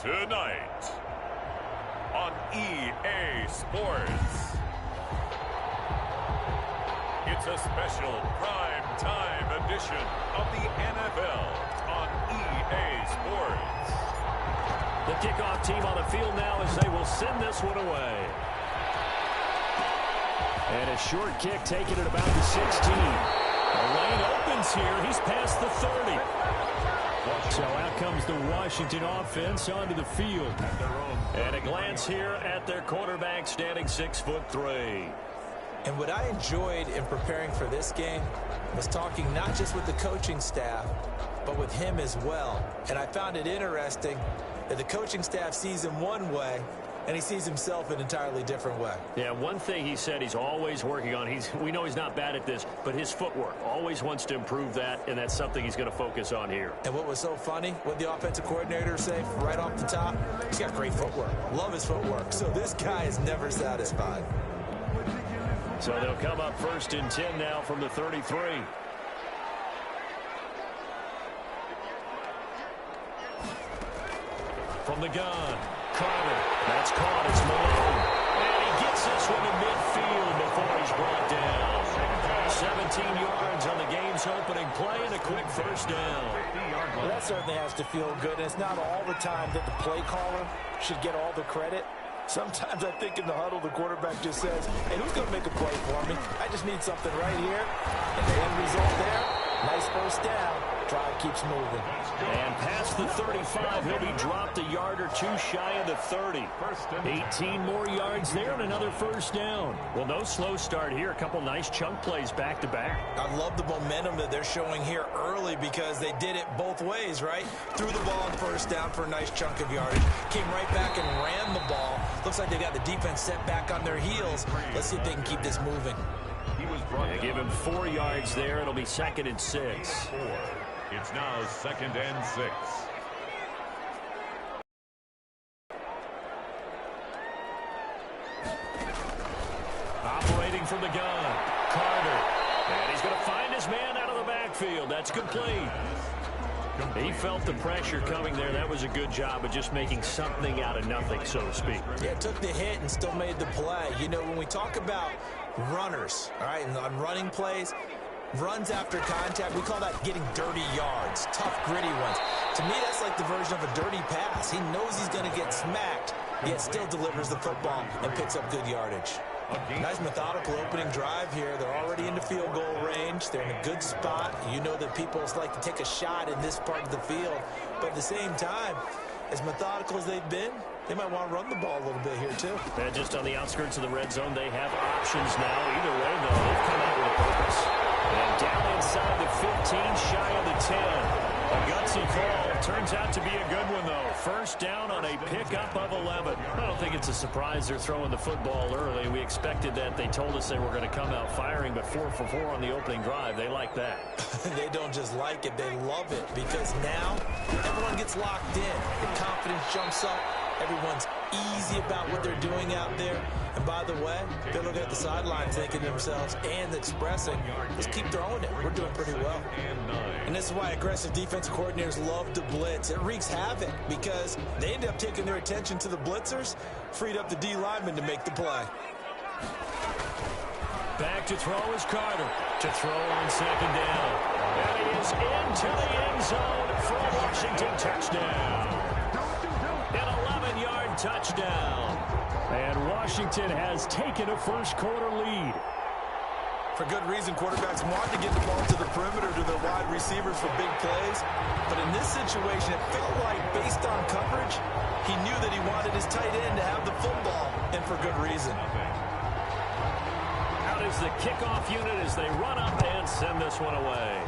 Tonight on EA Sports, it's a special prime time edition of the NFL on EA Sports. The kickoff team on the field now as they will send this one away. And a short kick taken at about the 16. The lane opens here. He's past the 30. So out comes the Washington offense onto the field. And a glance here at their quarterback standing 6'3". And what I enjoyed in preparing for this game was talking not just with the coaching staff, but with him as well. And I found it interesting that the coaching staff sees him one way, and he sees himself an entirely different way. Yeah, one thing he said he's always working on, we know he's not bad at this, but his footwork, always wants to improve that, and that's something he's going to focus on here. And what was so funny, what the offensive coordinator say right off the top, he's got great footwork. Love his footwork. So this guy is never satisfied. So they'll come up 1st and 10 now from the 33. From the gun, Carter. That's caught. It's Malone. And he gets this one to midfield before he's brought down. 17 yards on the game's opening play and a quick first down. Well, that certainly has to feel good. And it's not all the time that the play caller should get all the credit. Sometimes I think in the huddle, the quarterback just says, hey, who's going to make a play for me? I just need something right here. And the end result there, nice first down. Drive keeps moving. And past the 35, he'll be dropped a yard or two shy of the 30. 18 more yards there and another first down. Well, no slow start here. A couple nice chunk plays back-to-back. I love the momentum that they're showing here early because they did it both ways, right? Threw the ball on first down for a nice chunk of yardage. Came right back and ran the ball. Looks like they got the defense set back on their heels. Let's see if they can keep this moving. Yeah, give him 4 yards there. It'll be 2nd and 6. It's now 2nd and 6. Operating from the gun, Carter. And he's going to find his man out of the backfield. That's complete. He felt the pressure coming there. That was a good job of just making something out of nothing, so to speak. Yeah, took the hit and still made the play. You know, when we talk about runners, all right, and on running plays, runs after contact, we call that getting dirty yards, tough, gritty ones. To me, that's like the version of a dirty pass. He knows he's going to get smacked, yet still delivers the football and picks up good yardage. Nice methodical opening drive here. They're already in the field goal range. They're in a good spot. You know that people like to take a shot in this part of the field. But at the same time, as methodical as they've been, they might want to run the ball a little bit here, too. And just on the outskirts of the red zone, they have options now. Either way, though, they've come out with a purpose. And down inside the 15, shy of the 10. A gutsy call. Turns out to be a good one, though. First down on a pickup of 11. I don't think it's a surprise they're throwing the football early. We expected that. They told us they were going to come out firing, but 4 for 4 on the opening drive. They like that. They don't just like it. They love it because now everyone gets locked in. The confidence jumps up. Everyone's easy about what they're doing out there. And by the way, they're looking at the sideline thinking to themselves and expressing, let's keep throwing it. We're doing pretty well. And this is why aggressive defensive coordinators love to blitz. It wreaks havoc because they end up taking their attention to the blitzers, freed up the D lineman to make the play. Back to throw is Carter. To throw on 2nd down. And he is into the end zone for a Washington touchdown. An 11-yard touchdown. And Washington has taken a first-quarter lead. For good reason, quarterbacks want to get the ball to the perimeter to their wide receivers for big plays. But in this situation, it felt like, based on coverage, he knew that he wanted his tight end to have the football, and for good reason. Out is the kickoff unit as they run up and send this one away.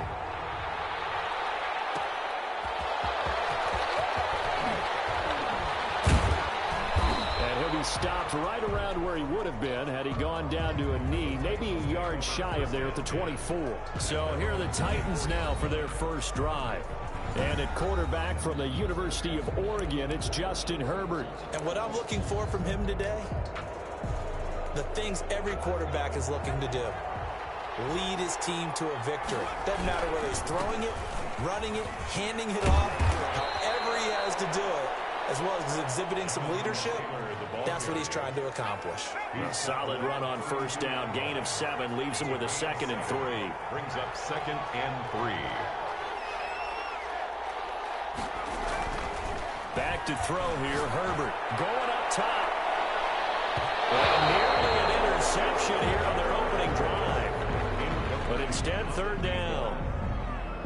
Stopped right around where he would have been had he gone down to a knee, maybe a yard shy of there at the 24. So here are the Titans now for their first drive. And at quarterback from the University of Oregon, it's Justin Herbert. And what I'm looking for from him today, the things every quarterback is looking to do. Lead his team to a victory. Doesn't matter whether he's throwing it, running it, handing it off, however he has to do it. as well as exhibiting some leadership, that's what he's trying to accomplish. A solid run on first down. Gain of 7 leaves him with a 2nd and 3. Brings up 2nd and 3. Back to throw here. Herbert going up top. Well, nearly an interception here on their opening drive. But instead, 3rd down.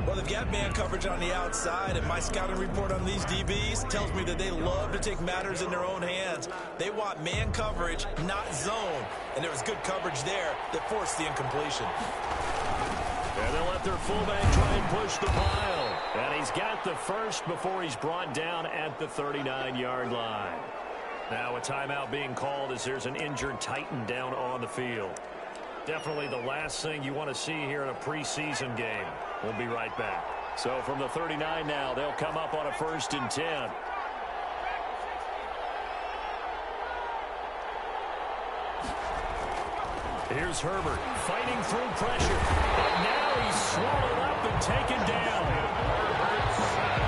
Well, they've got man coverage on the outside, and my scouting report on these DBs tells me that they love to take matters in their own hands. They want man coverage, not zone. And there was good coverage there that forced the incompletion. And they'll let their fullback try and push the pile. And he's got the first before he's brought down at the 39-yard line. Now a timeout being called as there's an injured Titan down on the field. Definitely the last thing you want to see here in a preseason game. We'll be right back. So from the 39 now, they'll come up on a 1st and 10. Here's Herbert fighting through pressure. But now he's swallowed up and taken down.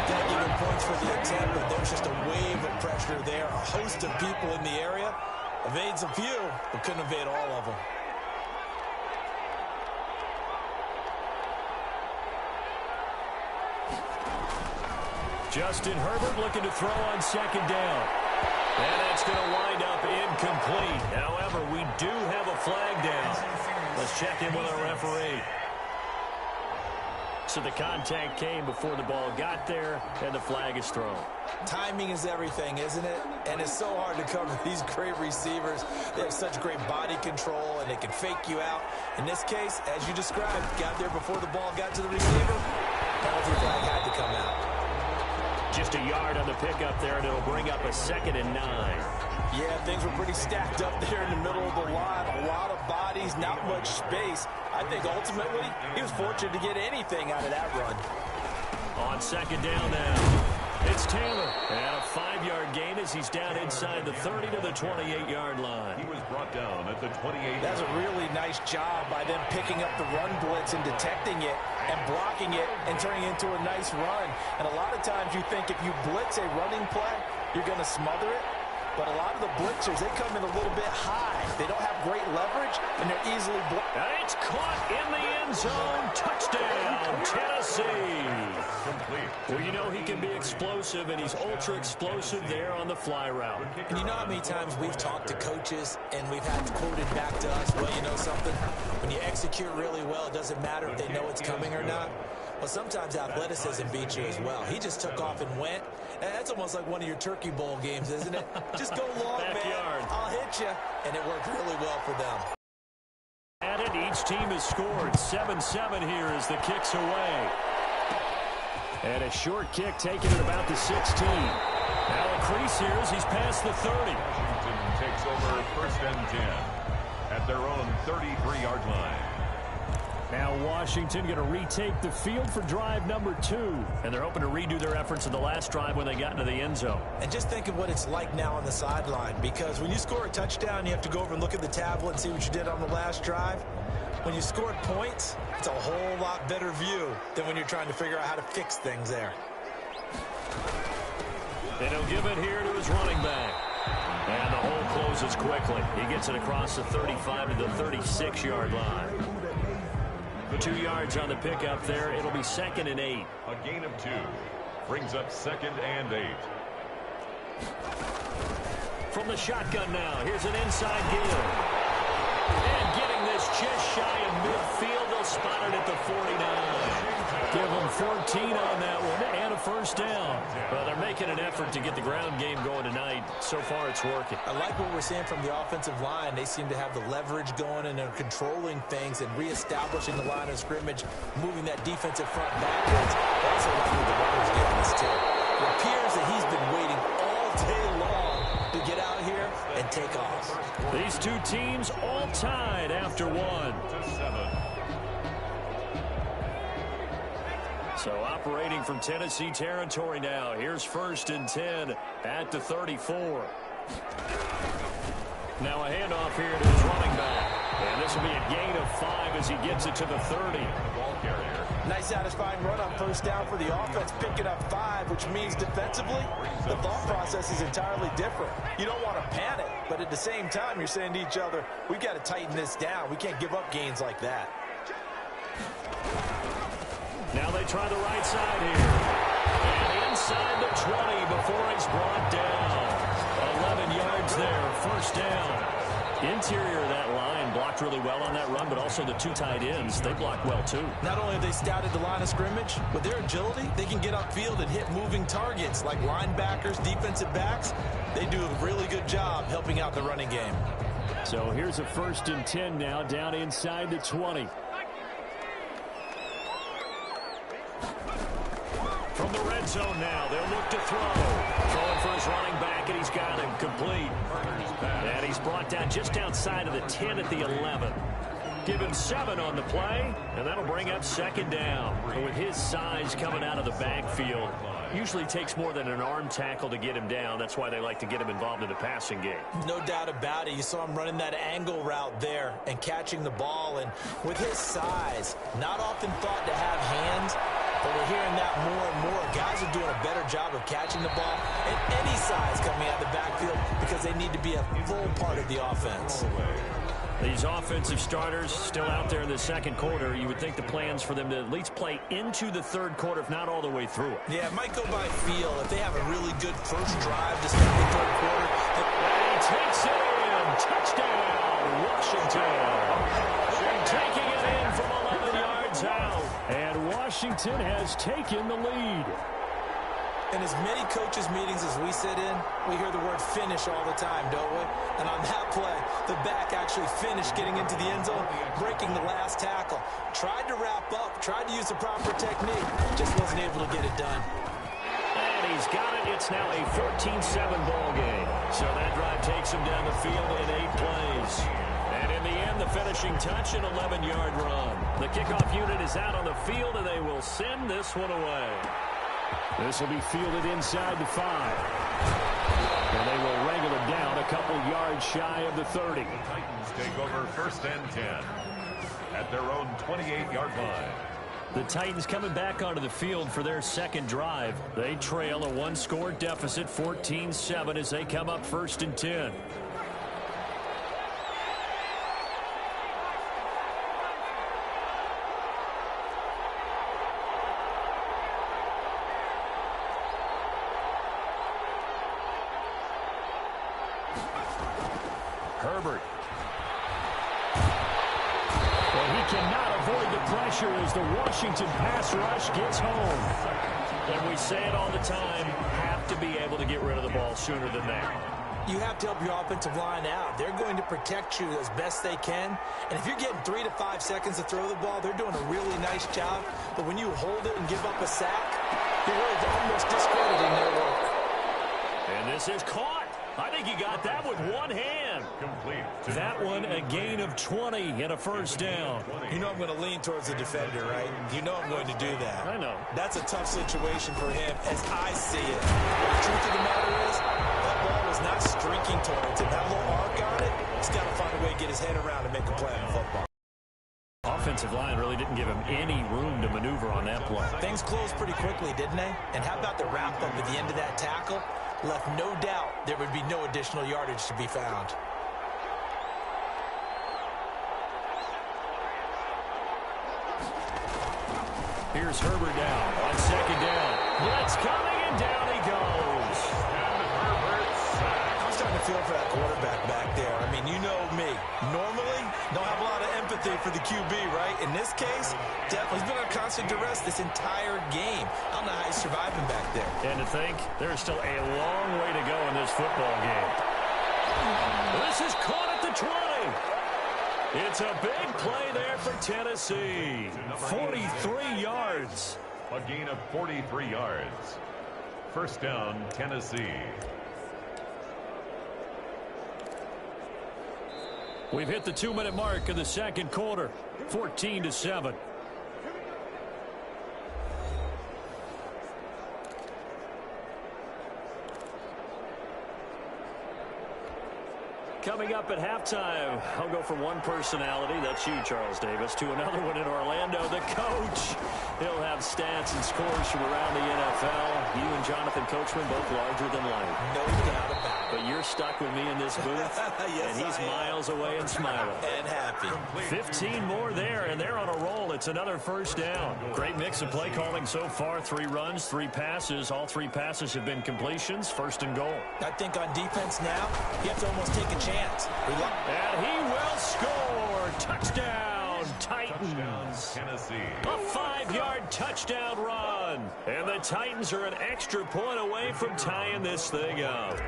Can't give him points for the attempt, but there's just a wave of pressure there. A host of people in the area. Evades a few, but couldn't evade all of them. Justin Herbert looking to throw on 2nd down. And that's going to wind up incomplete. However, we do have a flag down. Let's check in with our referee. So the contact came before the ball got there, and the flag is thrown. Timing is everything, isn't it? And it's so hard to cover these great receivers. They have such great body control, and they can fake you out. In this case, as you described, got there before the ball got to the receiver. Penalty flag had to come out. Just a yard on the pickup there, and it'll bring up a 2nd and 9. Yeah, things were pretty stacked up there in the middle of the line. A lot of bodies, not much space. I think ultimately he was fortunate to get anything out of that run. On 2nd down now, it's Taylor. And a 5-yard gain as he's down inside the 30 to the 28-yard line. He was brought down at the 28. That's a really nice job by them picking up the run blitz and detecting it and blocking it and turning it into a nice run. And a lot of times you think if you blitz a running play, you're going to smother it. But a lot of the blitzers, they come in a little bit high. They don't have great leverage, and they're easily blocked. It's caught in the end zone. Touchdown, Tennessee. Complete. Well, you know he can be explosive, and he's ultra-explosive there on the fly route. And you know how many times we've talked to coaches, and we've had quoted back to us, well, you know something? When you execute really well, it doesn't matter if they know it's coming or not. Well, sometimes athleticism beats you as well. He just took off and went. That's almost like one of your Turkey Bowl games, isn't it? Just go long, man. I'll hit you. And it worked really well for them. Added, each team has scored. 7-7 here as the kick's away. And a short kick taken at about the 16. Now a crease here as he's past the 30. Washington takes over 1st and 10 at their own 33-yard line. Now Washington going to retake the field for drive number 2. And they're hoping to redo their efforts in the last drive when they got into the end zone. And just think of what it's like now on the sideline. Because when you score a touchdown, you have to go over and look at the tablet and see what you did on the last drive. When you scored points, it's a whole lot better view than when you're trying to figure out how to fix things there. And he'll give it here to his running back. And the hole closes quickly. He gets it across the 35 to the 36-yard line. 2 yards on the pickup there. It'll be 2nd and 8. A gain of 2 brings up 2nd and 8. From the shotgun now, here's an inside give. And getting this just shy of midfield. They'll spot it at the 49. Give them 14 on that one and a 1st down. Well, they're making an effort to get the ground game going tonight. So far, it's working. I like what we're seeing from the offensive line. They seem to have the leverage going, and they're controlling things and reestablishing the line of scrimmage, moving that defensive front backwards. I also like what the runner's getting this too. It appears that he's been waiting all day long to get out here and take off. These two teams all tied after 1. So operating from Tennessee territory now. Here's 1st and 10 at the 34. Now a handoff here to his running back. And this will be a gain of 5 as he gets it to the 30. Ball carrier Nice satisfying run on first down for the offense, picking up 5, which means defensively, the thought process is entirely different. You don't want to panic, but at the same time, you're saying to each other, we've got to tighten this down. We can't give up gains like that. Now they try the right side here. And inside the 20 before he's brought down. 11 yards there, first down. Interior of that line blocked really well on that run, but also the 2 tight ends, they blocked well too. Not only have they scouted the line of scrimmage, with their agility, they can get upfield and hit moving targets like linebackers, defensive backs. They do a really good job helping out the running game. So here's a 1st and 10 now, down inside the 20. From the red zone now, they'll look to throw. Throwing for his running back, and he's got him complete. And he's brought down just outside of the 10 at the 11. Give him 7 on the play, and that'll bring up 2nd down. And with his size coming out of the backfield, usually takes more than an arm tackle to get him down. That's why they like to get him involved in the passing game. No doubt about it. You saw him running that angle route there and catching the ball. And with his size, not often thought to have hands, but we're hearing that more and more. Guys are doing a better job of catching the ball at any size coming out of the backfield because they need to be a full part of the offense. These offensive starters still out there in the 2nd quarter. You would think the plans for them to at least play into the 3rd quarter, if not all the way through it. Yeah, it might go by feel. If they have a really good first drive to start the 3rd quarter. And he takes it in. Touchdown, Washington. Taking it in from 11 yards out. And Washington has taken the lead. In as many coaches' meetings as we sit in, we hear the word finish all the time, don't we? And on that play, the back actually finished getting into the end zone, breaking the last tackle. Tried to wrap up, tried to use the proper technique, just wasn't able to get it done. And he's got it. It's now a 14-7 ball game. So that drive takes him down the field in 8 plays. And in the end, the finishing touch, an 11-yard run. The kickoff unit is out on the field, and they will send this one away. This will be fielded inside the 5. And they will wrangle it down a couple yards shy of the 30. The Titans take over 1st and 10 at their own 28-yard line. The Titans coming back onto the field for their 2nd drive. They trail a 1-score deficit, 14-7, as they come up 1st and 10. Herbert. Well, he cannot avoid the pressure as the Washington pass rush gets home. And we say it all the time, have to be able to get rid of the ball sooner than that. You have to help your offensive line out. They're going to protect you as best they can. And if you're getting 3 to 5 seconds to throw the ball, they're doing a really nice job. But when you hold it and give up a sack, you're really almost discrediting their work. And this is caught. I think he got that with one hand. Complete. That one a gain of 20 and a 1st down. You know I'm going to lean towards the defender, right? You know I'm going to do that. I know. That's a tough situation for him as I see it. But the truth of the matter is, that ball was not streaking towards him. That little arc on it, he's got to find a way to get his head around and make a play on football. Offensive line really didn't give him any room to maneuver on that play. Things closed pretty quickly, didn't they? And how about the wrap-up at the end of that tackle? Left no doubt there would be no additional yardage to be found. Here's Herbert down on 2nd down. Blitz coming, and down he goes. And Herbert sacked. I'm starting to feel for that quarterback back there. I mean, you know me. Normally, don't have a lot of empathy for the QB, right? In this case, definitely. He's been under constant duress this entire game. I don't know how he's surviving back there. And to think, there's still a long way to go in this football game. This is caught at the 20. It's a big play there for Tennessee. 43 yards. A gain of 43 yards. 1st down, Tennessee. We've hit the 2-minute mark of the 2nd quarter. 14-7. Coming up at halftime, I'll go from one personality, that's you, Charles Davis, to another one in Orlando, the coach. He'll have stats and scores from around the NFL. You and Jonathan Coachman, both larger than life. No doubt about it. But you're stuck with me in this booth, yes, and he's miles away and smiling. And happy. 15 more there, and they're on a roll. It's another first down. Great mix of play calling so far. 3 runs, 3 passes. All 3 passes have been completions. First and goal. I think on defense now, you have to almost take a chance. And he will score. Touchdown, Titans. Tennessee. A 5-yard touchdown run. And the Titans are an extra point away from tying this thing up.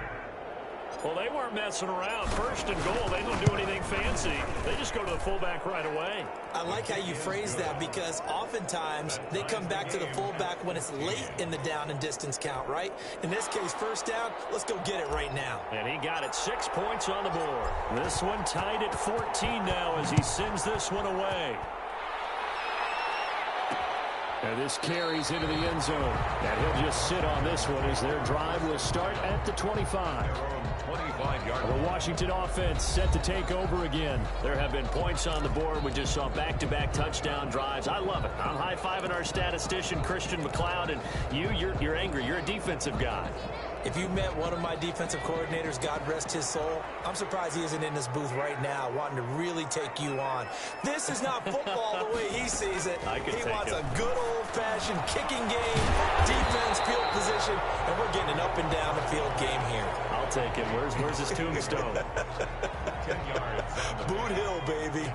Well, they weren't messing around. First and goal, they don't do anything fancy. They just go to the fullback right away. I like how you phrase that because oftentimes they come back to the fullback when it's late in the down and distance count, right? In this case, first down, let's go get it right now. And he got it. 6 points on the board. This one tied at 14 now as he sends this one away. And this carries into the end zone. And he'll just sit on this one as their drive will start at the 25. The Washington offense set to take over again. There have been points on the board. We just saw back-to-back touchdown drives. I love it. I'm high-fiving our statistician, Christian McLeod, and you're angry. You're a defensive guy. If you met one of my defensive coordinators, God rest his soul, I'm surprised he isn't in this booth right now wanting to really take you on. This is not football the way he sees it. He wants a good old-fashioned kicking game, defense, field position, and we're getting an up-and-down the field game here. I'll take it. Where's his tombstone? 10 yards. Boot Hill, baby.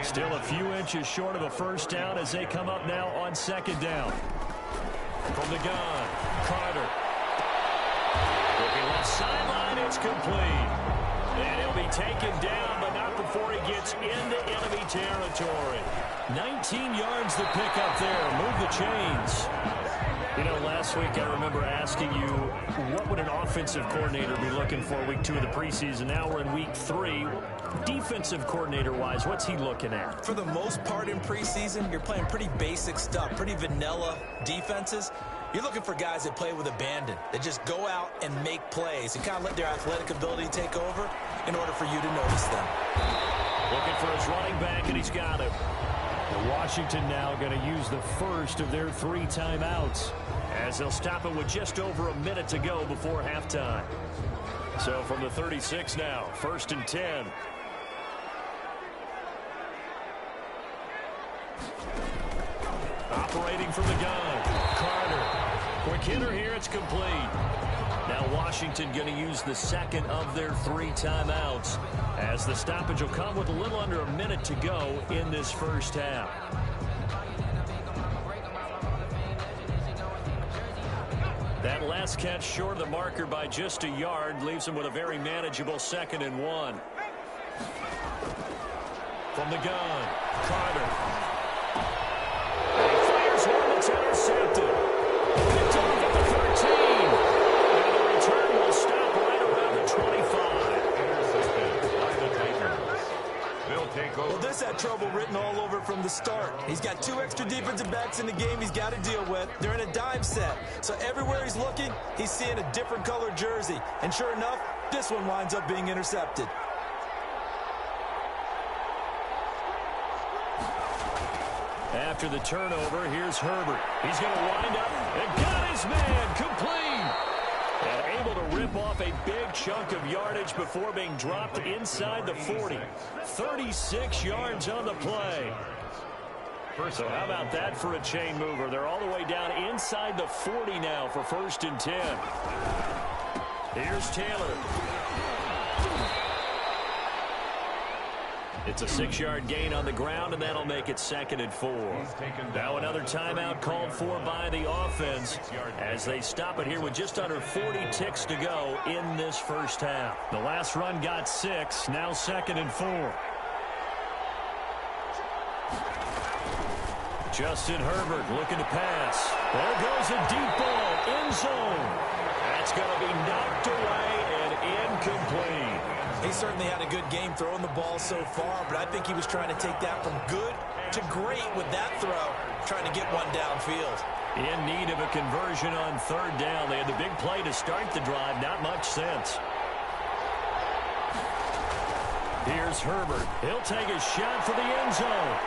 Still a few inches short of a first down as they come up now on second down. From the gun, Carter. Looking left sideline, it's complete. And he'll be taken down, but not before he gets into enemy territory. 19 yards the pick up there. Move the chains. You know, last week I remember asking you, what would an offensive coordinator be looking for week 2 of the preseason? Now we're in week 3. Defensive coordinator-wise, what's he looking at? For the most part in preseason, you're playing pretty basic stuff, pretty vanilla defenses. You're looking for guys that play with abandon, that just go out and make plays and kind of let their athletic ability take over in order for you to notice them. Looking for his running back, and he's got him. Washington now going to use the first of their 3 timeouts as they'll stop it with just over a minute to go before halftime. So from the 36 now, 1st and 10. Operating from the gun, Carter. Quick hitter here, it's complete. Now Washington going to use the second of their 3 timeouts as the stoppage will come with a little under a minute to go in this first half. That last catch short of the marker by just a yard leaves him with a very manageable 2nd and 1. From the gun, Carter. He fires one that's intercepted. Picked off at the 13. And the return will stop right around the 25. Intercepted by the Titans. They'll take over. Well, this had trouble written all over from the start. He's got 2 extra defensive backs in the game he's got to deal with. They're in a dime set. So everywhere he's looking, he's seeing a different colored jersey. And sure enough, this one winds up being intercepted. After the turnover, here's Herbert. He's going to wind up and got his man complete. And able to rip off a big chunk of yardage before being dropped inside the 40. 36 yards on the play. So how about that for a chain mover? They're all the way down inside the 40 now for 1st and 10. Here's Taylor. It's a 6-yard gain on the ground, and that'll make it 2nd and 4. Now another timeout called for by the offense as they stop it here with just under 40 ticks to go in this first half. The last run got 6, now 2nd and 4. Justin Herbert looking to pass. There goes a deep ball, end zone. That's going to be knocked away and incomplete. He certainly had a good game throwing the ball so far, but I think he was trying to take that from good to great with that throw, trying to get one downfield. In need of a conversion on 3rd down. They had the big play to start the drive, not much sense. Here's Herbert. He'll take a shot for the end zone.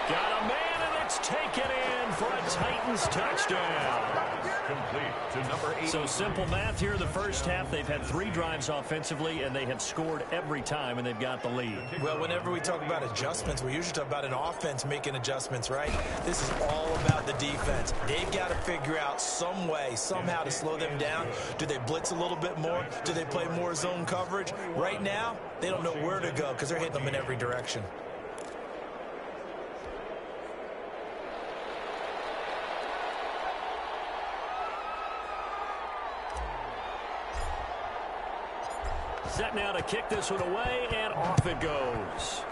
Got a man, and it's taken in for a Titans touchdown. Complete to number 8. So simple math here. The first half, they've had 3 drives offensively, and they have scored every time, and they've got the lead. Well, whenever we talk about adjustments, we usually talk about an offense making adjustments, right? This is all about the defense. They've got to figure out some way, somehow to slow them down. Do they blitz a little bit more? Do they play more zone coverage? Right now, they don't know where to go because they're hitting them in every direction. Set now to kick this one away, and off it goes.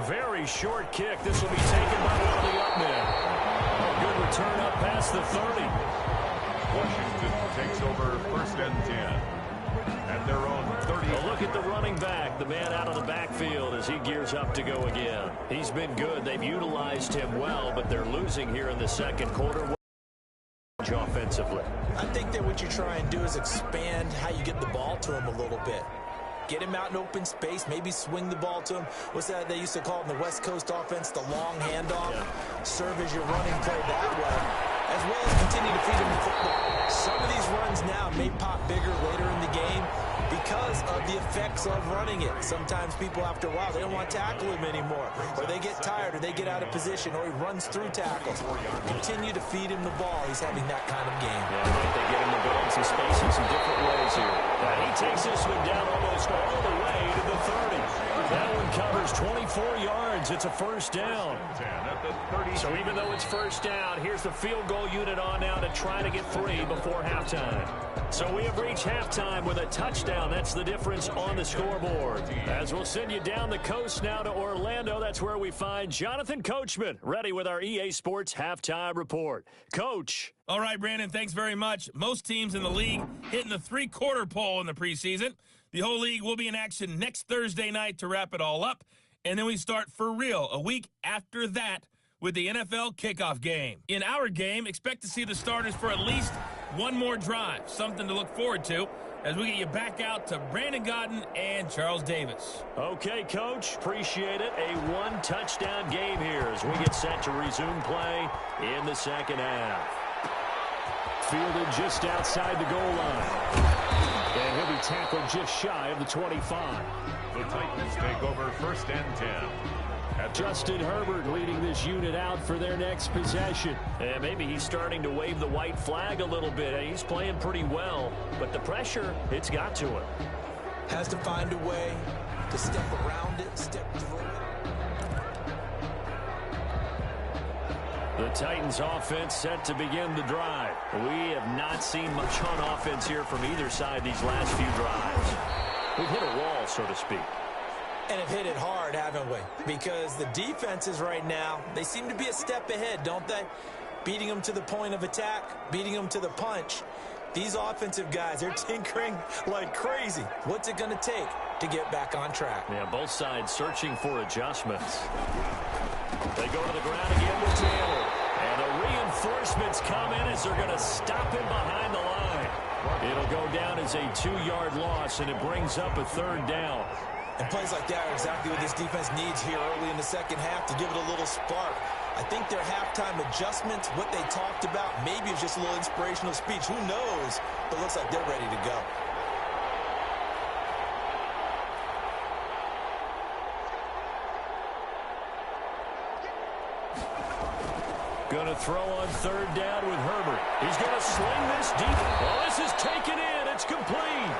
Very short kick. This will be taken by one of the up men. A good return up past the 30. Washington takes over 1st and 10. At their own 30. A look at the running back, the man out of the backfield as he gears up to go again. He's been good. They've utilized him well, but they're losing here in the second quarter. Offensively, I think that what you try and do is expand how you get the ball to him a little bit. Get him out in open space, maybe swing the ball to him. What's that they used to call it in the West Coast offense, the long handoff? Yeah. Serve as your running play that way, as well as continue to feed him the football. Some of these runs now may pop bigger later in the game because of the effects of running it. Sometimes people, after a while, they don't want to tackle him anymore, or they get tired, or they get out of position, or he runs through tackles. Continue to feed him the ball. He's having that kind of game. Yeah, I think they get him to build some space in some different ways here. He takes this one down almost all the way to the 30. That one covers 24 yards. It's a first down. So even though it's first down, here's the field goal unit on now to try to get 3 before halftime. So we have reached halftime with a touchdown. That's the difference on the scoreboard. As we'll send you down the coast now to Orlando, that's where we find Jonathan Coachman, ready with our EA Sports Halftime Report. Coach. All right, Brandon, thanks very much. Most teams in the league hitting the 3-quarter pole in the preseason. The whole league will be in action next Thursday night to wrap it all up. And then we start for real a week after that with the NFL kickoff game. In our game, expect to see the starters for at least one more drive, something to look forward to as we get you back out to Brandon Godden and Charles Davis. Okay, Coach, appreciate it. A 1-touchdown game here as we get set to resume play in the second half. Fielded just outside the goal line. And he'll be tackled just shy of the 25. The Titans take over 1st and 10. Justin Herbert leading this unit out for their next possession. And maybe he's starting to wave the white flag a little bit. He's playing pretty well, but the pressure, it's got to him. Has to find a way to step around it, step through it. The Titans offense set to begin the drive. We have not seen much on offense here from either side these last few drives. We've hit a wall, so to speak. And have hit it hard, haven't we? Because the defenses right now, they seem to be a step ahead, don't they? Beating them to the point of attack, beating them to the punch. These offensive guys, they're tinkering like crazy. What's it going to take to get back on track? Yeah, both sides searching for adjustments. They go to the ground again with Taylor. And the reinforcements come in as they're going to stop him behind the line. It'll go down as a 2-yard loss, and it brings up a 3rd down. And plays like that are exactly what this defense needs here early in the second half to give it a little spark. I think their halftime adjustments, what they talked about, maybe it's just a little inspirational speech. Who knows? But it looks like they're ready to go. Going to throw on 3rd down with Herbert. He's going to sling this deep. Oh, this is taken in. It's complete.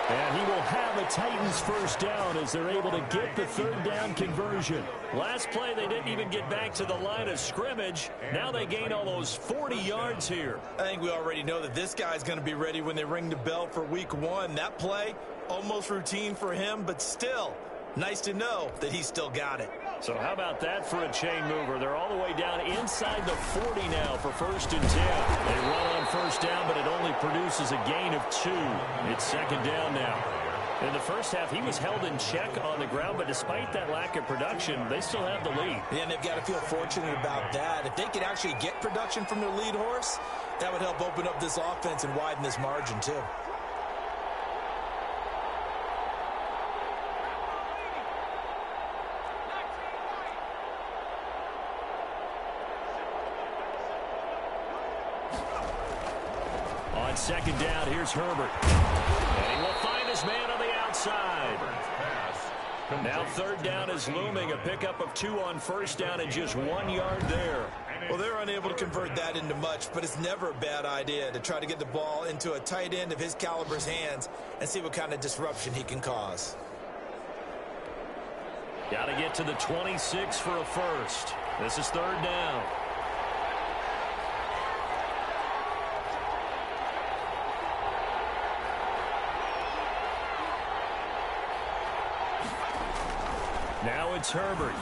And he will have a Titans first down as they're able to get the 3rd down conversion. Last play, they didn't even get back to the line of scrimmage. Now they gain almost 40 yards here. I think we already know that this guy's going to be ready when they ring the bell for week 1. That play, almost routine for him, but still, nice to know that he's still got it. So how about that for a chain mover? They're all the way down inside the 40 now for 1st and 10. They run on 1st down, but it only produces a gain of 2. It's 2nd down now. In the first half, he was held in check on the ground, but despite that lack of production, they still have the lead. Yeah, and they've got to feel fortunate about that. If they could actually get production from their lead horse, that would help open up this offense and widen this margin too. On second down, here's Herbert. And he will find his man on the outside. Now third down is looming. A pickup of 2 on first down and just 1 yard there. Well, they're unable to convert that into much, but it's never a bad idea to try to get the ball into a tight end of his caliber's hands and see what kind of disruption he can cause. Got to get to the 26 for a first. This is third down. Now it's Herbert.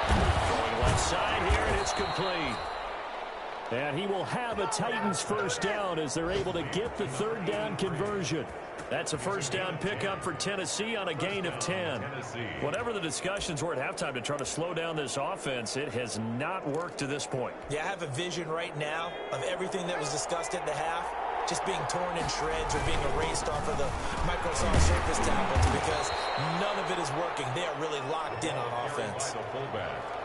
Going left side here, and it's complete. And he will have a Titans first down as they're able to get the third down conversion. That's a first down pickup for Tennessee on a gain of 10. Whatever the discussions were at halftime to try to slow down this offense, it has not worked to this point. Yeah, I have a vision right now of everything that was discussed at the half just being torn in shreds or being erased off of the Microsoft Surface tablets because none of it is working. They are really locked in on offense.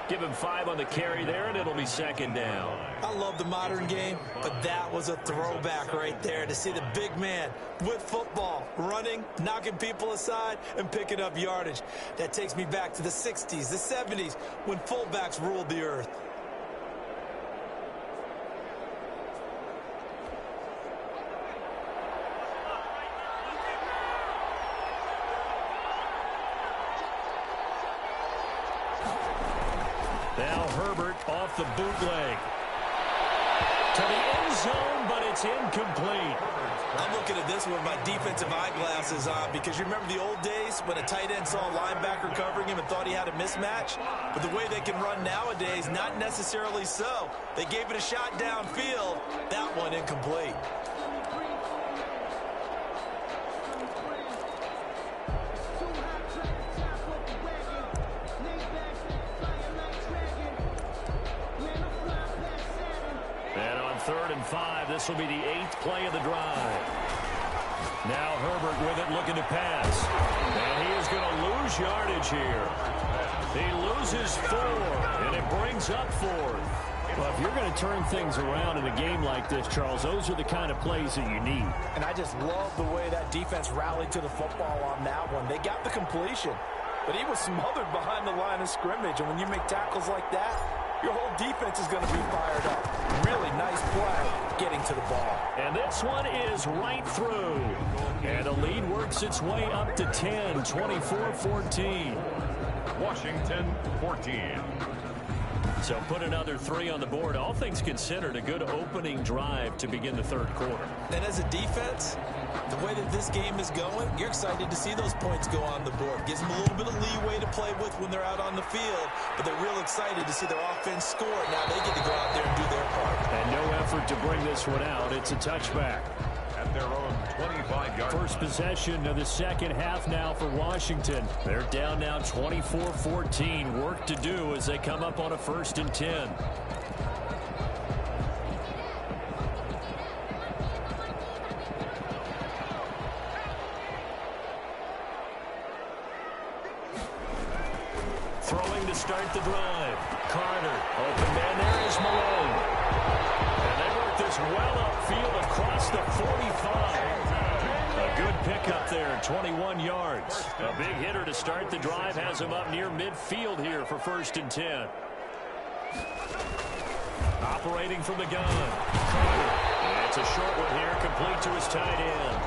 Give him 5 on the carry there, and it'll be second down. I love the modern game, but that was a throwback right there to see the big man with football, running, knocking people aside, and picking up yardage. That takes me back to the 60s, the 70s, when fullbacks ruled the earth. Now Herbert off the bootleg. To the end zone, but it's incomplete. I'm looking at this with my defensive eyeglasses on because you remember the old days when a tight end saw a linebacker covering him and thought he had a mismatch? But the way they can run nowadays, not necessarily so. They gave it a shot downfield. That one incomplete. Third and 5. This will be the 8th play of the drive. Now Herbert with it, looking to pass. And he is going to lose yardage here. He loses 4, and it brings up 4th. Well, if you're going to turn things around in a game like this, Charles, those are the kind of plays that you need. And I just love the way that defense rallied to the football on that one. They got the completion, but he was smothered behind the line of scrimmage. And when you make tackles like that, your whole defense is going to be fired up. Really nice play getting to the ball. And this one is right through. And a lead works its way up to 10, 24-14. Washington 14. So put another 3 on the board. All things considered, a good opening drive to begin the third quarter. And as a defense, the way that this game is going, you're excited to see those points go on the board. Gives them a little bit of leeway to play with when they're out on the field, but they're real excited to see their offense score. Now they get to go out there and do their part. And no effort to bring this one out. It's a touchback. At their own 25-yard line. First possession of the second half now for Washington. They're down now 24-14. Work to do as they come up on a 1st and 10. Throwing to start the drive. Carter. Open man there is Malone. And they work this well upfield across the 45. A good pickup there, 21 yards. A big hitter to start the drive has him up near midfield here for 1st and 10. Operating from the gun. Carter. And it's a short one here, complete to his tight end.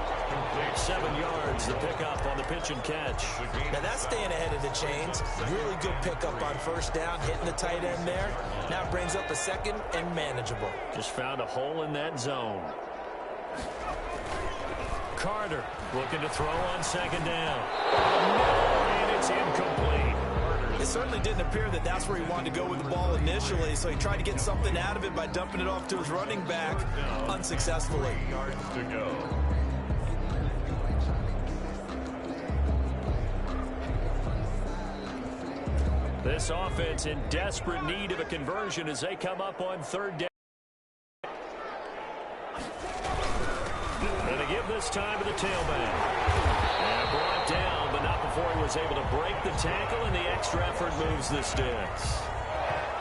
7 yards, the pickup on the pitch and catch. Now that's staying ahead of the chains. Really good pickup on 1st down, hitting the tight end there. Now it brings up a 2nd and manageable. Just found a hole in that zone. Carter looking to throw on 2nd down. And it's incomplete. It certainly didn't appear that that's where he wanted to go with the ball initially, so he tried to get something out of it by dumping it off to his running back unsuccessfully. Yards to go. This offense in desperate need of a conversion as they come up on 3rd down. And to give this time to the tailback. And brought down, but not before he was able to break the tackle, and the extra effort moves the sticks.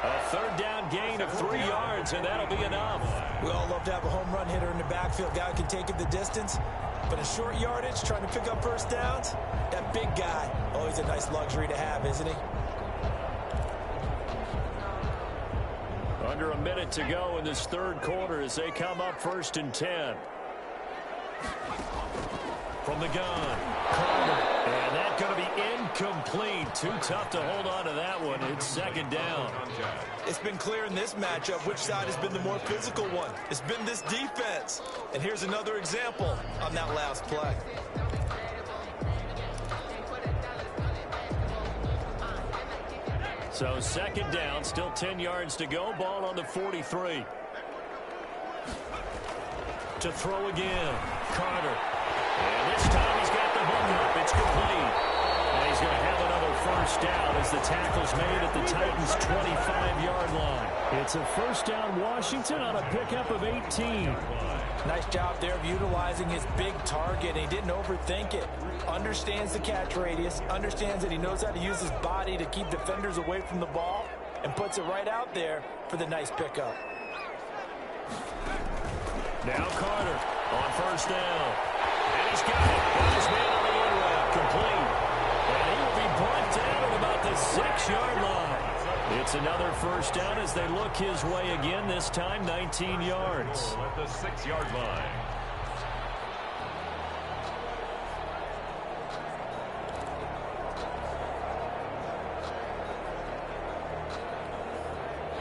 A Third down gain of 3 yards, and that'll be enough. We all love to have a home run hitter in the backfield. Guy who can take it the distance. But in short yardage, trying to pick up first downs, that big guy, always a nice luxury to have, isn't he? Under a minute to go in this third quarter as they come up 1st and 10. From the gun, Carter. And that's going to be incomplete. Too tough to hold on to that one. It's 2nd down. It's been clear in this matchup which side has been the more physical one. It's been this defense. And here's another example on that last play. So 2nd down, still 10 yards to go. Ball on the 43. To throw again, Carter. And this time he's got the hook up. It's complete. And he's going to have another first down as the tackle's made at the Titans' 25-yard line. It's a first down Washington on a pickup of 18. Nice job there of utilizing his big target. He didn't overthink it. Understands the catch radius. Understands that he knows how to use his body to keep defenders away from the ball. And puts it right out there for the nice pickup. Now Carter on first down. And he's got it. He just made on the end route. Complete. And he will be brought down at about the 6-yard line. It's another first down as they look his way again, this time 19 yards. At the 6-yard line.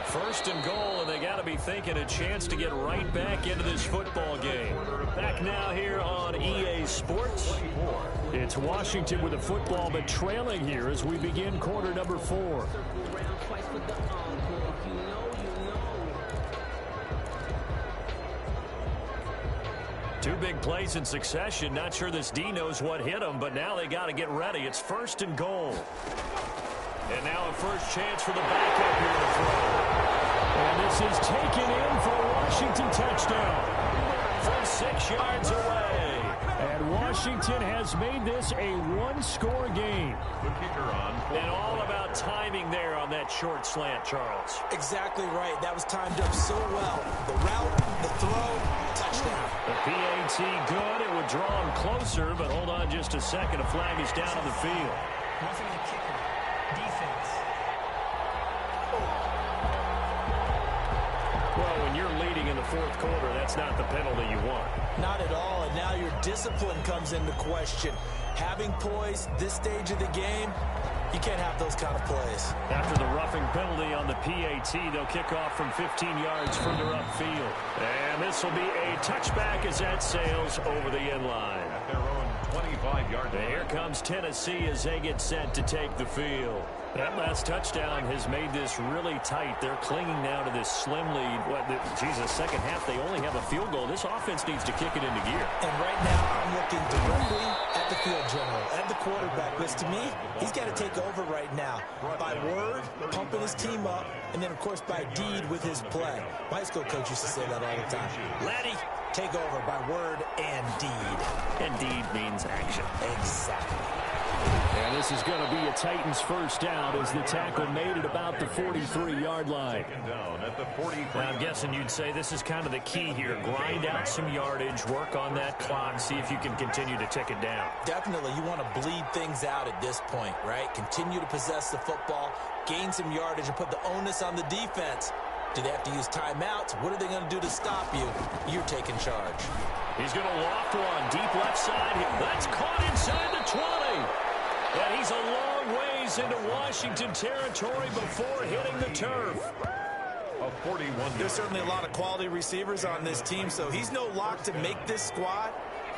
First and goal, and they got to be thinking a chance to get right back into this football game. Back now here on EA Sports. It's Washington with the football, but trailing here as we begin quarter number 4. Two big plays in succession. Not sure this D knows what hit him, but now they got to get ready. It's first and goal. And now a first chance for the backup here to throw. And this is taken in for a Washington touchdown from 6 yards away. And Washington has made this a one-score game. The kicker on. And all about timing there on that short slant, Charles. Exactly right. That was timed up so well. The route, the throw, touchdown. The PAT good. It would draw him closer, but hold on just a second. A flag is down on the field. Roughing the kicker. Defense. Well, when you're leading in the fourth quarter, that's not the penalty you want. Not at all, and now your discipline comes into question. Having poise this stage of the game, you can't have those kind of plays. After the roughing penalty on the PAT, they'll kick off from 15 yards further upfield. And this will be a touchback as that sails over the end line. At their own 25-yard line. Here comes Tennessee as they get set to take the field. That last touchdown has made this really tight. They're clinging now to this slim lead. Second half, they only have a field goal. This offense needs to kick it into gear. And right now, I'm looking directly at the field general, at the quarterback. Because to me, he's got to take over right now. By word, pumping his team up, and then, of course, by deed with his play. My high school coach used to say that all the time. Laddie, take over by word and deed. And deed means action. Exactly. And this is going to be a Titans first down as the tackle made at about the 43-yard line. Down at the 43. I'm guessing you'd say this is kind of the key here. Grind out some yardage, work on that clock, see if you can continue to tick it down. Definitely. You want to bleed things out at this point, right? Continue to possess the football, gain some yardage, and put the onus on the defense. Do they have to use timeouts? What are they going to do to stop you? You're taking charge. He's going to loft one deep left side. That's caught inside the 20. And he's a long ways into Washington territory before hitting the turf. A 41. There's certainly a lot of quality receivers on this team, so he's no lock to make this squad.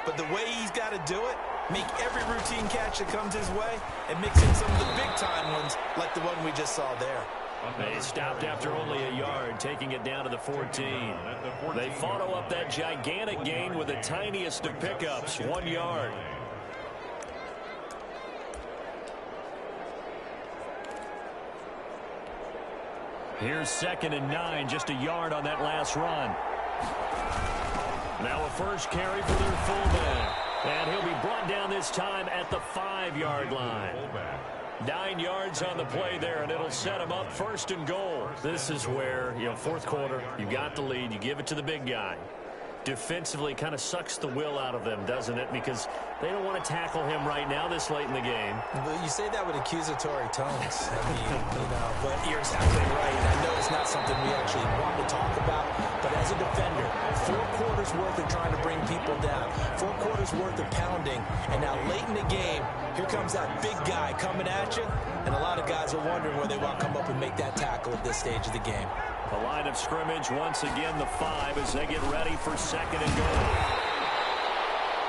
But the way he's got to do it, make every routine catch that comes his way, and mix in some of the big-time ones like the one we just saw there. They stopped after only a yard, taking it down to the 14. They follow up that gigantic gain with the tiniest of pickups, 1 yard. Here's 2nd and 9, just a yard on that last run. Now a first carry for their fullback. And he'll be brought down this time at the 5-yard line. 9 yards on the play there, and it'll set him up 1st and goal. This is where, fourth quarter, you got the lead, you give it to the big guy. Defensively kind of sucks the will out of them, doesn't it? Because they don't want to tackle him right now this late in the game. Well, you say that with accusatory tones. I mean, but you're exactly right. I know it's not something we actually want to talk about, but as a defender, 4 quarters worth of trying to bring people down, 4 quarters worth of pounding, and now late in the game, here comes that big guy coming at you, and a lot of guys are wondering where they want to come up and make that tackle at this stage of the game. The line of scrimmage, once again, the 5 as they get ready for 2nd and goal.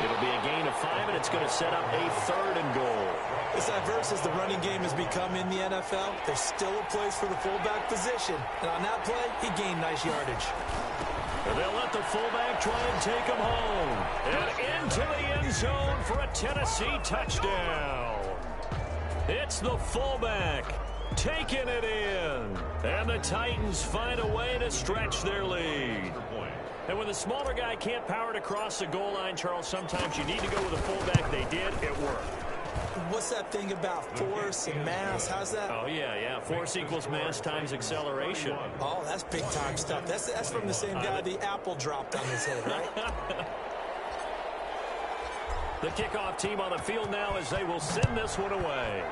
It'll be a gain of 5, and it's going to set up a 3rd and goal. As diverse as the running game has become in the NFL, there's still a place for the fullback position. And on that play, he gained nice yardage. And they'll let the fullback try and take him home. And into the end zone for a Tennessee touchdown. It's the fullback taking it in. And the Titans find a way to stretch their lead. And when the smaller guy can't power it across the goal line, Charles, sometimes you need to go with a fullback. They did. It worked. What's that thing about force and mass? How's that? Oh, yeah. Force equals mass times acceleration. Oh, that's big-time stuff. That's from the same guy the apple dropped on his head, right? The kickoff team on the field now as they will send this one away.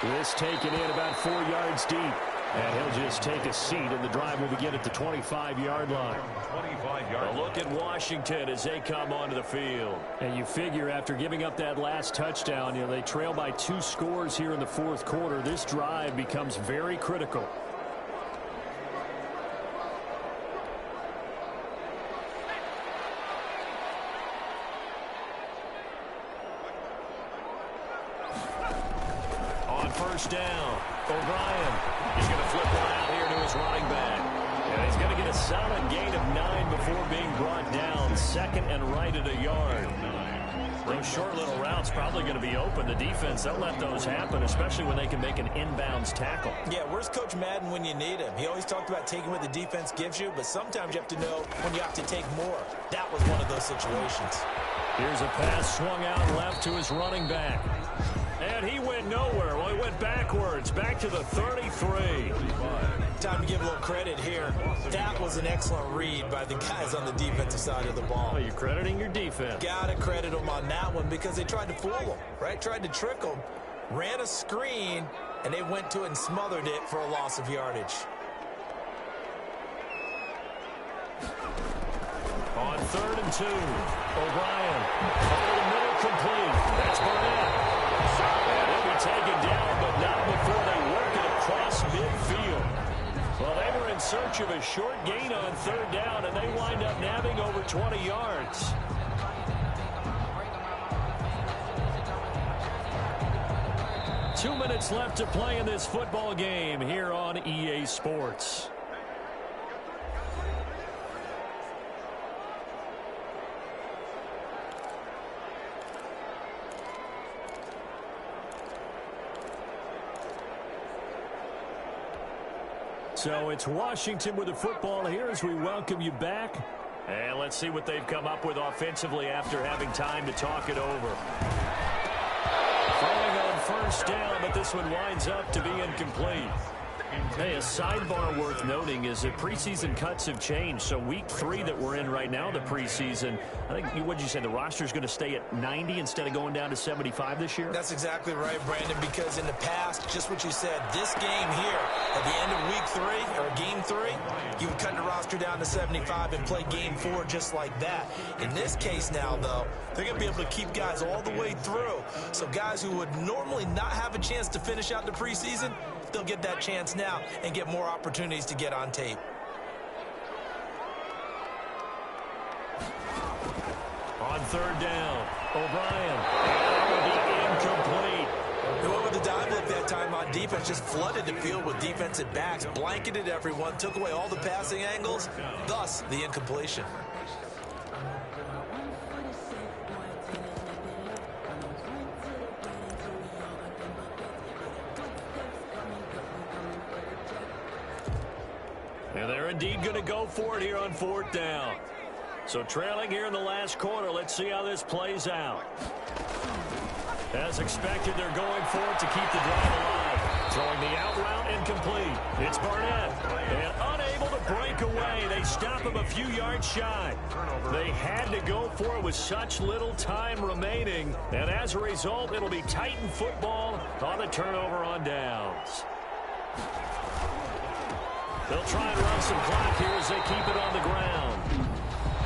This taken in about 4 yards deep. And he'll just take a seat, and the drive will begin at the 25-yard line. 25-yard. A look at Washington as they come onto the field. And you figure after giving up that last touchdown, they trail by 2 scores here in the 4th quarter. This drive becomes very critical. On 1st down, O'Brien. He's going to flip one out here to his running back. And he's going to get a solid gain of 9 before being brought down. 2nd and right at a yard. Those short little routes probably going to be open. The defense, they'll let those happen, especially when they can make an inbounds tackle. Yeah, where's Coach Madden when you need him? He always talked about taking what the defense gives you, but sometimes you have to know when you have to take more. That was one of those situations. Here's a pass swung out left to his running back. And he went nowhere. Well, he went backwards, back to the 33. Time to give a little credit here. That was an excellent read by the guys on the defensive side of the ball. Oh, you're crediting your defense. Gotta credit them on that one because they tried to fool them, right? Tried to trick them, ran a screen, and they went to it and smothered it for a loss of yardage. On 3rd and 2, O'Brien. Over the middle, complete. That's Burnett. And he'll be taken down, but not before they work it across midfield. Well, they were in search of a short gain on 3rd down, and they wind up nabbing over 20 yards. Two minutes left to play in this football game here on EA Sports. So it's Washington with the football here as we welcome you back. And let's see what they've come up with offensively after having time to talk it over. Throwing on 1st down, but this one winds up to be incomplete. Hey, a sidebar worth noting is that preseason cuts have changed. So week 3 that we're in right now, the preseason, I think, what did you say, the roster's going to stay at 90 instead of going down to 75 this year? That's exactly right, Brandon, because in the past, just what you said, this game here, at the end of week 3, or game 3, you would cut the roster down to 75 and play game 4 just like that. In this case now, though, they're going to be able to keep guys all the way through. So guys who would normally not have a chance to finish out the preseason, they'll get that chance now and get more opportunities to get on tape. On 3rd down, O'Brien. That will be incomplete. Whoever the dive look that time on defense just flooded the field with defensive backs, blanketed everyone, took away all the passing angles, thus the incompletion. And they're indeed going to go for it here on 4th down. So trailing here in the last quarter, let's see how this plays out. As expected, they're going for it to keep the drive alive. Throwing the out route incomplete. It's Barnett. And unable to break away. They stop him a few yards shy. They had to go for it with such little time remaining. And as a result, it'll be Titan football on the turnover on downs. They'll try and run some clock here as they keep it on the ground.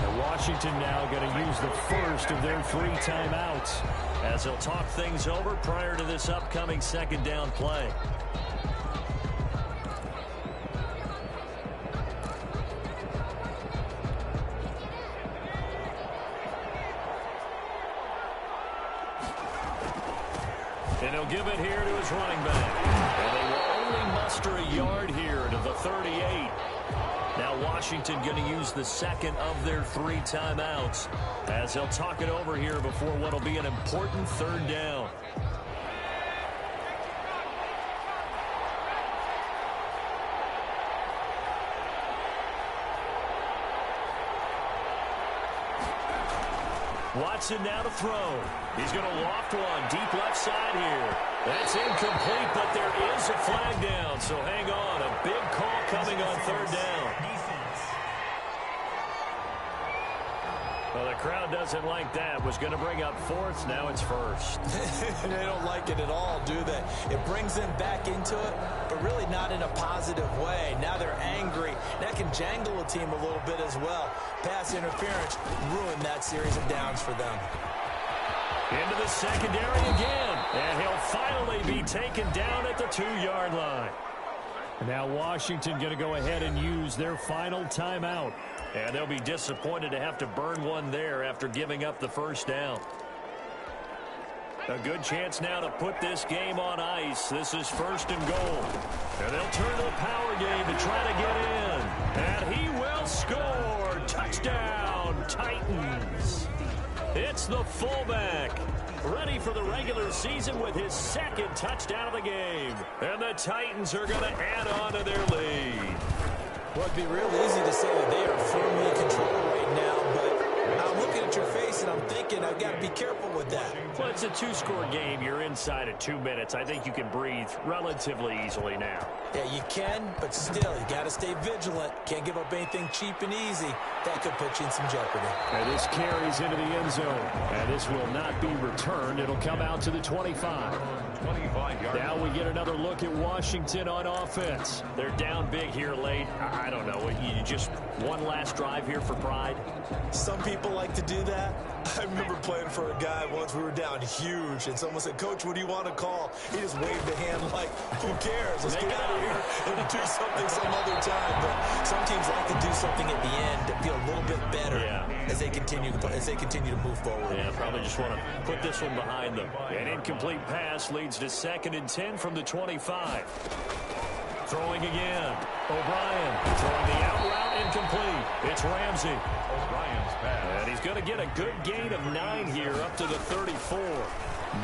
And Washington now going to use the first of their 3 timeouts as they'll talk things over prior to this upcoming second down play. And he'll give it here to his running back. And they will only muster a yard here to the 38. Now Washington going to use the second of their 3 timeouts as they'll talk it over here before what will be an important third down. Watson now to throw. He's going to loft one deep left side here. That's incomplete, but there is a flag down, so hang on. A big call coming on third down. Well, the crowd doesn't like that. Was going to bring up fourth. Now it's first. They don't like it at all, do they? It brings them back into it, but really not in a positive way. Now they're angry. That can jangle a team a little bit as well. Pass interference ruined that series of downs for them. Into the secondary again. And he'll finally be taken down at the 2-yard line. Now Washington going to go ahead and use their final timeout. And they'll be disappointed to have to burn one there after giving up the first down. A good chance now to put this game on ice. This is first and goal. And they'll turn to the power game to try to get in. And he will score. Touchdown, Titans. It's the fullback, ready for the regular season with his second touchdown of the game. And the Titans are going to add on to their lead. Well, it'd be real easy to say that they are firmly in control right now, but I'm looking at your face and I'm thinking I've got to be careful with that. Well, it's a 2-score game. You're inside of 2 minutes. I think you can breathe relatively easily now. Yeah, you can, but still, you got to stay vigilant. Can't give up anything cheap and easy. That could put you in some jeopardy. And this carries into the end zone. And this will not be returned. It'll come out to the 25. Now we get another look at Washington on offense. They're down big here late. I don't know. You just one last drive here for pride? Some people like to do that. I remember playing for a guy once. We were down huge, and someone said, "Coach, what do you want to call?" He just waved a hand like, "Who cares? Let's get out of here and do something some other time." But some teams like to do something at the end to feel a little bit better as they continue to move forward. Yeah, probably just want to put this one behind them. An incomplete pass leads to 2nd and 10 from the 25. Throwing again. O'Brien throwing the out route incomplete. It's Ramsey. O'Brien's pass. And he's going to get a good gain of 9 here up to the 34.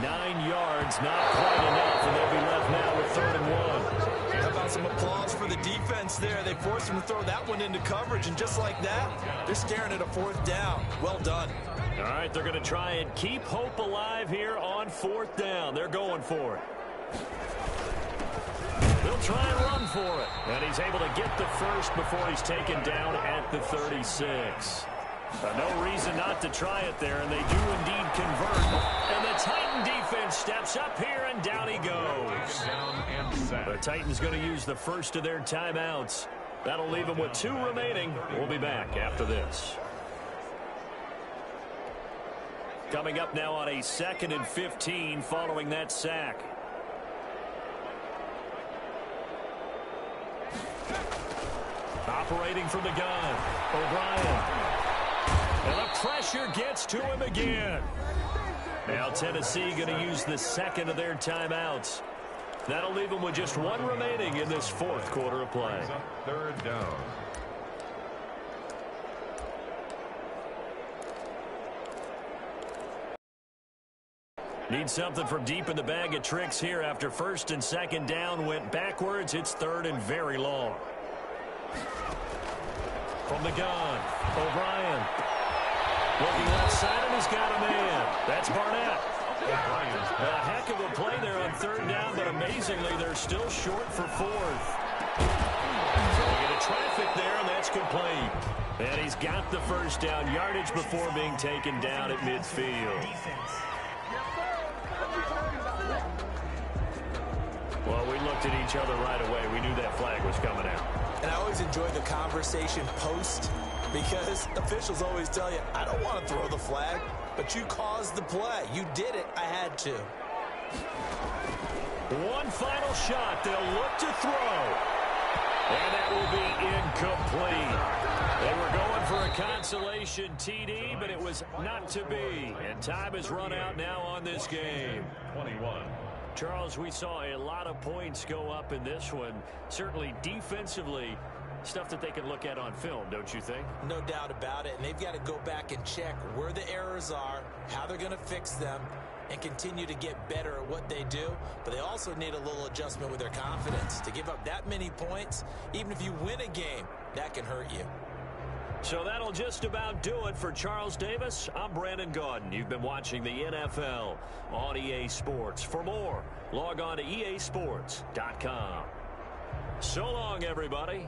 9 yards, not quite enough, and they'll be left now with 3rd and 1. How about some applause for the defense there? They forced him to throw that one into coverage, and just like that, they're staring at a 4th down. Well done. All right, they're going to try and keep hope alive here on 4th down. They're going for it. They'll try and run for it. And he's able to get the first before he's taken down at the 36. No reason not to try it there, and they do indeed convert. And the Titan defense steps up here, and down he goes. The Titans going to use the first of their timeouts. That'll leave them with 2 remaining. We'll be back after this. Coming up now on a 2nd and 15 following that sack. Operating from the gun, O'Brien. And the pressure gets to him again. Now Tennessee going to use the 2nd of their timeouts. That'll leave them with just 1 remaining in this 4th quarter of play. 3rd down. Need something from deep in the bag of tricks here after 1st and 2nd down went backwards. It's 3rd and very long. From the gun, O'Brien. Looking left side, and he's got a man. That's Barnett. A heck of a play there on third down, but amazingly, they're still short for fourth. So we get a traffic there, and that's complete. And he's got the first down yardage before being taken down at midfield. Well, we looked at each other right away. We knew that flag was coming out. And I always enjoy the conversation post because officials always tell you, I don't want to throw the flag, but you caused the play. You did it. I had to. One final shot. They'll look to throw. And that will be incomplete. They were going for a consolation TD, but it was not to be. And time has run out now on this game. 21. Charles, we saw a lot of points go up in this one. Certainly defensively, stuff that they can look at on film, don't you think? No doubt about it. And they've got to go back and check where the errors are, how they're going to fix them, and continue to get better at what they do. But they also need a little adjustment with their confidence. To give up that many points, even if you win a game, that can hurt you. So that'll just about do it for Charles Davis. I'm Brandon Gaudin. You've been watching the NFL on EA Sports. For more, log on to easports.com. So long, everybody.